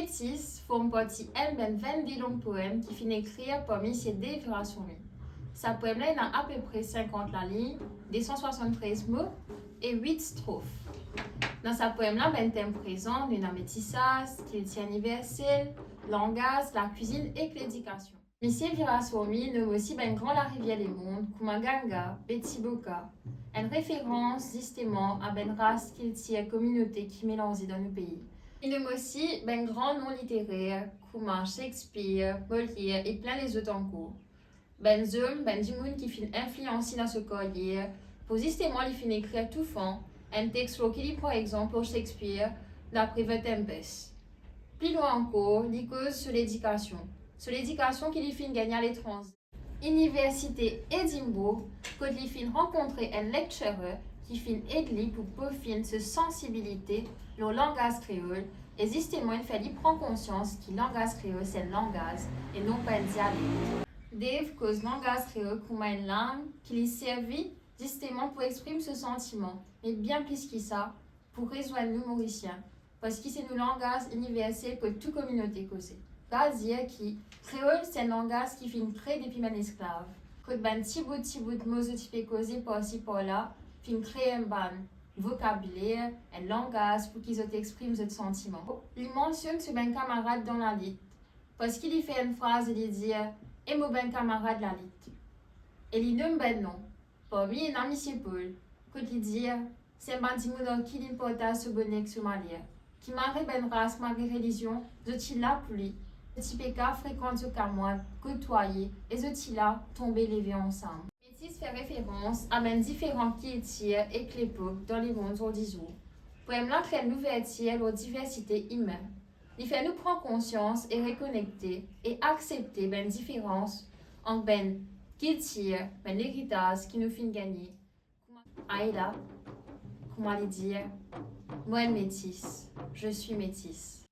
Métis forme partie elle ben 20 longs poèmes qui finit écrire parmi ses défigurations. Sa poème là, il a à peu près 50 la ligne, des 173 mots et 8 strophes. Dans sa poème là, ben thème présent, le métissage, qu'il universel, langage, la cuisine et l'éducation. Monsieur Virasomi nomme aussi ben grand la rivière des mondes, Kumaganga, Betty Boka, une référence justement à ben race qu'il tient communauté qui mélange dans le pays. Il nomme aussi ben grand nom littéraire, comme Shakespeare, Molière et plein les autres encore. Ben zoom, ben du monde qui fin influencé dans ce carrière, pour justement il fin écrire tout fond, un texte qui lit par exemple au Shakespeare, d'après The Tempest. Plus loin encore, il cause sur l'éducation qui lui fin gagner à l'étranger. Université Edinburgh, quand il fin rencontrer un lecturer qui fin aider pour peaufiner sa sensibilité au langage créole, et justement il fait prendre conscience que le langage créole c'est un langage et non pas un dialecte. Dave cause le langage créole comme une langue qui lui servit justement pour exprimer ce sentiment, mais bien plus que ça, pour rejoindre nous Mauriciens, parce que c'est un langage universel que toute communauté cause. C'est-à-dire que créole c'est un langage qui fin créer depuis mes esclaves. Quand ben petit bout de mots typés causés par-ci par-là, fin créer un ban vocabulaire, un langage pour qu'ils expriment ce sentiment. Il mentionne ce ben camarade dans la liste, parce qu'il y fait une phrase et il dit et mon ben camarade la lit. Et il nomme ben non. Parmi un ami c'est Paul, quand il dit c'est un bandit qui l'importa ce bonnet somalien, qui marre ben race malgré religion, je là pour lui. Petit péka fréquente ce camoine, côtoyer, et ce là tomber les vieux ensemble. Métis fait référence à ben différents qui tirent et que l'époque dans les mondes ordinaires. Poème là crée une ouverture aux diversités humaines. Il fait nous prendre conscience et reconnecter et accepter ben différence en ben culture, ben l'héritage qui nous fait gagner. Aïla, comment aller dire, moi métisse, je suis métisse.